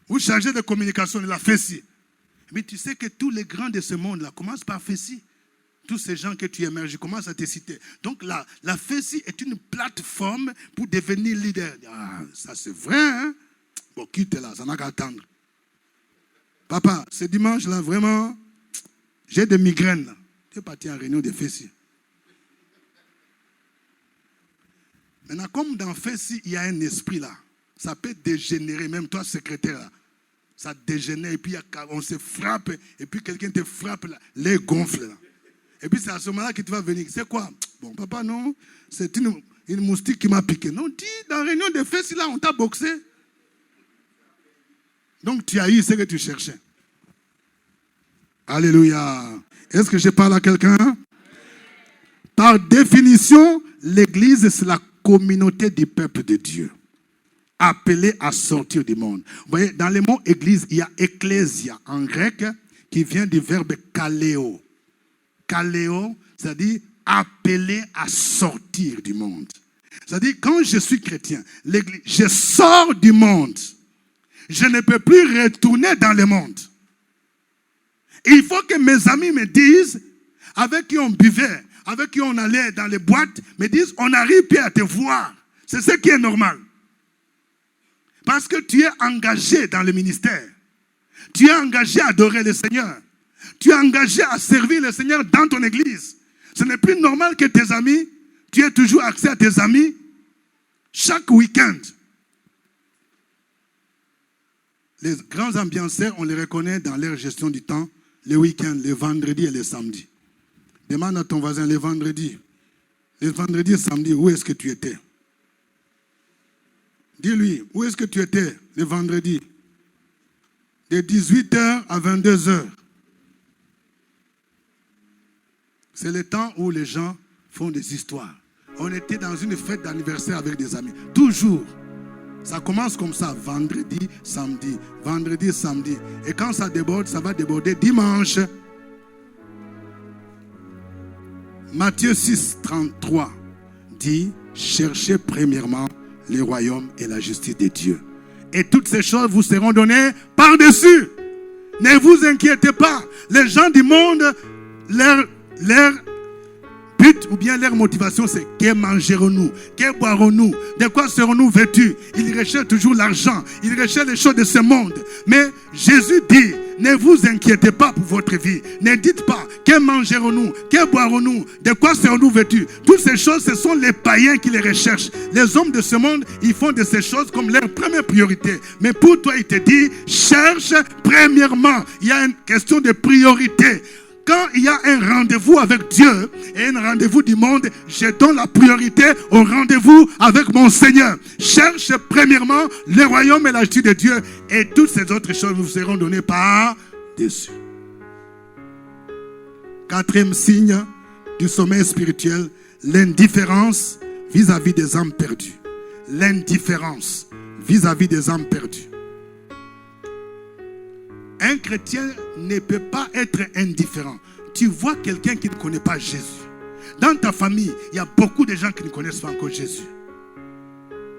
Ou chargé de communication de la FESI. Mais tu sais que tous les grands de ce monde-là commencent par FESI. Tous ces gens que tu émerges, je commence à te citer. Donc la FESI est une plateforme pour devenir leader. Ah, ça c'est vrai, hein? Bon, quitte là, ça n'a qu'à attendre. Papa, ce dimanche-là, vraiment, j'ai des migraines. Là. Tu es parti en réunion de FESI. Maintenant, comme dans FESI, il y a un esprit là. Ça peut dégénérer, même toi, secrétaire là. Ça dégénère, et puis on se frappe, et puis quelqu'un te frappe, là, les gonfle là. Et puis c'est à ce moment-là que tu vas venir. C'est quoi? Bon, papa, non, c'est une moustique qui m'a piqué. Non, dis, dans la réunion de FESI, là, on t'a boxé. Donc, tu as eu ce que tu cherchais. Alléluia. Est-ce que je parle à quelqu'un? Par définition, l'Église, c'est la communauté du peuple de Dieu. Appelée à sortir du monde. Vous voyez, dans le mot Église, il y a ecclésia en grec qui vient du verbe kaleo. Kaleo, c'est-à-dire appelé à sortir du monde. C'est-à-dire, quand je suis chrétien, l'Église, je sors du monde. Je ne peux plus retourner dans le monde. Il faut que mes amis me disent, avec qui on buvait, avec qui on allait dans les boîtes, me disent, on n'arrive plus à te voir. C'est ce qui est normal. Parce que tu es engagé dans le ministère. Tu es engagé à adorer le Seigneur. Tu es engagé à servir le Seigneur dans ton église. Ce n'est plus normal que tes amis, tu aies toujours accès à tes amis chaque week-end. Les grands ambianceurs, on les reconnaît dans leur gestion du temps, les week-ends, les vendredis et les samedis. Demande à ton voisin les vendredis et samedis, où est-ce que tu étais? Dis-lui, où est-ce que tu étais le vendredi? De 18h à 22h. C'est le temps où les gens font des histoires. On était dans une fête d'anniversaire avec des amis. Toujours. Ça commence comme ça, vendredi, samedi. Vendredi, samedi. Et quand ça déborde, ça va déborder dimanche. Matthieu 6, 33 dit, cherchez premièrement le royaume et la justice de Dieu. Et toutes ces choses vous seront données par-dessus. Ne vous inquiétez pas. Les gens du monde, leur but ou bien leur motivation, c'est que mangerons-nous, que boirons-nous, de quoi serons-nous vêtus. Ils recherchent toujours l'argent, ils recherchent les choses de ce monde. Mais Jésus dit, ne vous inquiétez pas pour votre vie. Ne dites pas, que mangerons-nous, que boirons-nous, de quoi serons-nous vêtus. Toutes ces choses, ce sont les païens qui les recherchent. Les hommes de ce monde, ils font de ces choses comme leur première priorité. Mais pour toi, il te dit, cherche premièrement. Il y a une question de priorité. Quand il y a un rendez-vous avec Dieu et un rendez-vous du monde, je donne la priorité au rendez-vous avec mon Seigneur. Cherche premièrement le royaume et la justice de Dieu et toutes ces autres choses vous seront données par-dessus. Quatrième signe du sommeil spirituel, l'indifférence vis-à-vis des âmes perdues. L'indifférence vis-à-vis des âmes perdues. Un chrétien ne peut pas être indifférent. Tu vois quelqu'un qui ne connaît pas Jésus. Dans ta famille, il y a beaucoup de gens qui ne connaissent pas encore Jésus.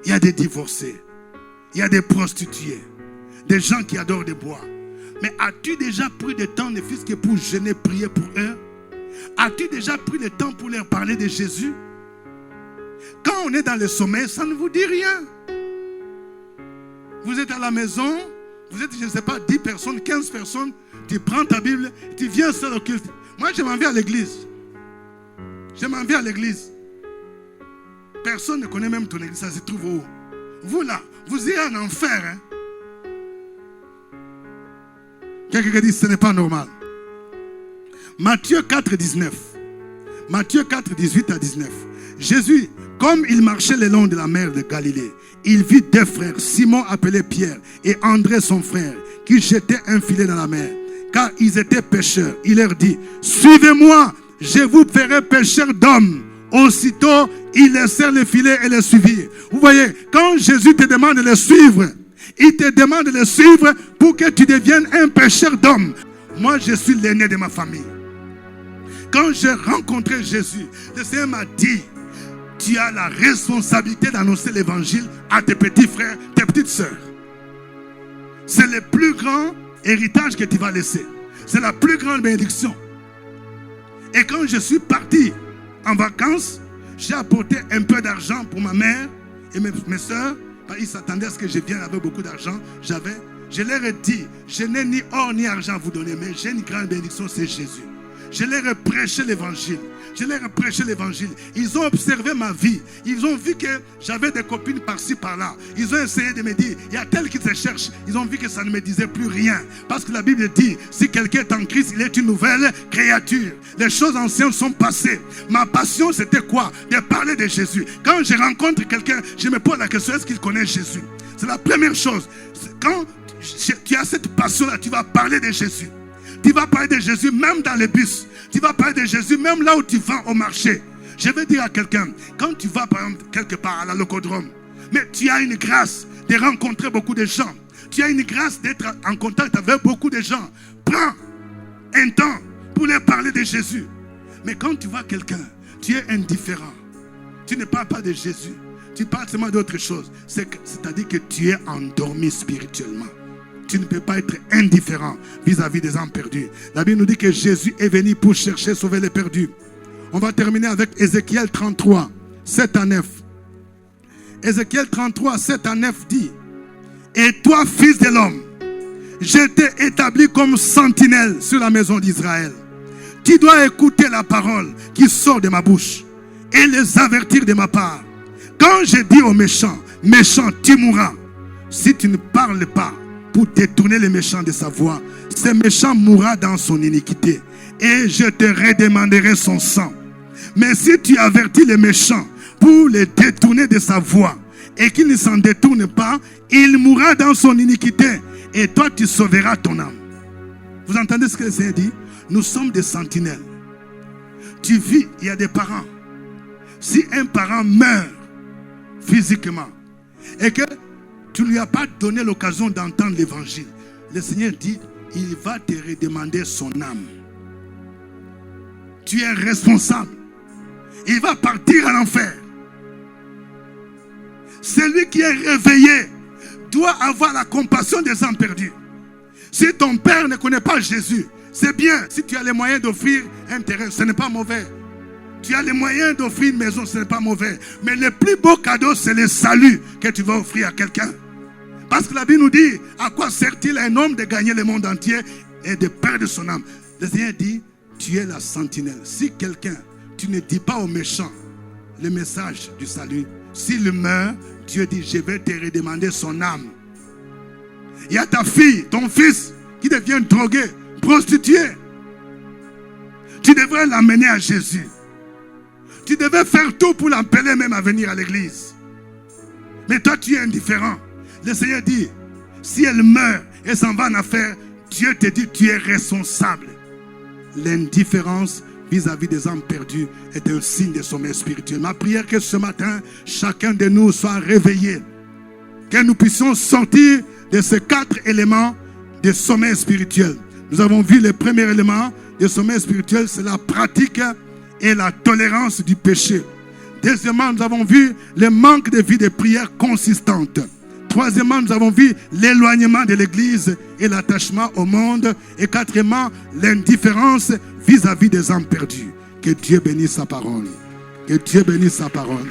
Il y a des divorcés. Il y a des prostituées. Des gens qui adorent de boire. Mais as-tu déjà pris le temps, ne fût-ce que pour jeûner, prier pour eux? As-tu déjà pris le temps pour leur parler de Jésus? Quand on est dans le sommeil, ça ne vous dit rien. Vous êtes à la maison, vous êtes, je ne sais pas, 10 personnes, 15 personnes, tu prends ta Bible, tu viens seul au culte. Moi, je m'en vais à l'église. Je m'en vais à l'église. Personne ne connaît même ton église, ça se trouve où? Vous là, vous irez en enfer. Hein? Quelqu'un dit, ce n'est pas normal. Matthieu 4, 19. Matthieu 4, 18 à 19. Jésus, comme il marchait le long de la mer de Galilée, il vit deux frères, Simon appelé Pierre et André son frère, qui jetaient un filet dans la mer, car ils étaient pêcheurs. Il leur dit, suivez-moi, je vous ferai pêcheurs d'hommes. Aussitôt, ils laissèrent le filet et le suivirent. Vous voyez, quand Jésus te demande de le suivre, il te demande de le suivre pour que tu deviennes un pêcheur d'hommes. Moi, je suis l'aîné de ma famille. Quand j'ai rencontré Jésus, le Seigneur m'a dit, tu as la responsabilité d'annoncer l'évangile à tes petits frères, tes petites sœurs. C'est le plus grand héritage que tu vas laisser. C'est la plus grande bénédiction. Et quand je suis parti en vacances, j'ai apporté un peu d'argent pour ma mère et mes sœurs. Ils s'attendaient à ce que je vienne avec beaucoup d'argent. Je leur ai dit, je n'ai ni or ni argent à vous donner, mais j'ai une grande bénédiction, c'est Jésus. Je leur ai prêché l'évangile. Ils ont observé ma vie. Ils ont vu que j'avais des copines par-ci, par-là. Ils ont essayé de me dire, il y a tel qui se cherche. Ils ont vu que ça ne me disait plus rien. Parce que la Bible dit, si quelqu'un est en Christ, il est une nouvelle créature. Les choses anciennes sont passées. Ma passion, c'était quoi? De parler de Jésus. Quand je rencontre quelqu'un, je me pose la question, est-ce qu'il connaît Jésus? C'est la première chose. Quand tu as cette passion-là, tu vas parler de Jésus. Tu vas parler de Jésus même dans les bus. Tu vas parler de Jésus même là où tu vas au marché. Je vais dire à quelqu'un, quand tu vas par exemple quelque part à la Locodrome, mais tu as une grâce de rencontrer beaucoup de gens. Tu as une grâce d'être en contact avec beaucoup de gens. Prends un temps pour leur parler de Jésus. Mais quand tu vois quelqu'un, tu es indifférent. Tu ne parles pas de Jésus. Tu parles seulement d'autre chose. C'est-à-dire que tu es endormi spirituellement. Tu ne peux pas être indifférent vis-à-vis des âmes perdues. La Bible nous dit que Jésus est venu pour chercher, sauver les perdus. On va terminer avec Ézéchiel 33, 7 à 9. Ézéchiel 33, 7 à 9 dit, et toi, fils de l'homme, je t'ai établi comme sentinelle sur la maison d'Israël. Tu dois écouter la parole qui sort de ma bouche et les avertir de ma part. Quand je dis aux méchants, méchant, tu mourras, si tu ne parles pas pour détourner les méchants de sa voie, ce méchant mourra dans son iniquité et je te redemanderai son sang. Mais si tu avertis les méchants pour les détourner de sa voie et qu'il ne s'en détourne pas, il mourra dans son iniquité et toi tu sauveras ton âme. Vous entendez ce que le Seigneur dit? Nous sommes des sentinelles. Tu vis, il y a des parents. Si un parent meurt physiquement et que tu ne lui as pas donné l'occasion d'entendre l'évangile, le Seigneur dit, il va te redemander son âme. Tu es responsable. Il va partir à l'enfer. Celui qui est réveillé doit avoir la compassion des âmes perdues. Si ton père ne connaît pas Jésus, c'est bien. Si tu as les moyens d'offrir un terrain, ce n'est pas mauvais. Tu as les moyens d'offrir une maison, ce n'est pas mauvais. Mais le plus beau cadeau, c'est le salut que tu vas offrir à quelqu'un. Parce que la Bible nous dit, à quoi sert-il à un homme de gagner le monde entier et de perdre son âme? Le Seigneur dit, tu es la sentinelle. Si quelqu'un, tu ne dis pas aux méchants le message du salut, s'il meurt, Dieu dit, je vais te redemander son âme. Il y a ta fille, ton fils, qui devient drogué, prostitué. Tu devrais l'amener à Jésus. Tu devais faire tout pour l'appeler même à venir à l'église. Mais toi, tu es indifférent. Le Seigneur dit, si elle meurt et s'en va en affaire, Dieu te dit, tu es responsable. L'indifférence vis-à-vis des âmes perdues est un signe de sommeil spirituel. Ma prière que ce matin, chacun de nous soit réveillé. Que nous puissions sortir de ces 4 éléments de sommeil spirituel. Nous avons vu le premier élément de sommeil spirituel, c'est la pratique et la tolérance du péché. Deuxièmement, nous avons vu le manque de vie de prière consistante. Troisièmement, nous avons vu l'éloignement de l'église et l'attachement au monde. Et quatrièmement, l'indifférence vis-à-vis des âmes perdues. Que Dieu bénisse sa parole. Que Dieu bénisse sa parole.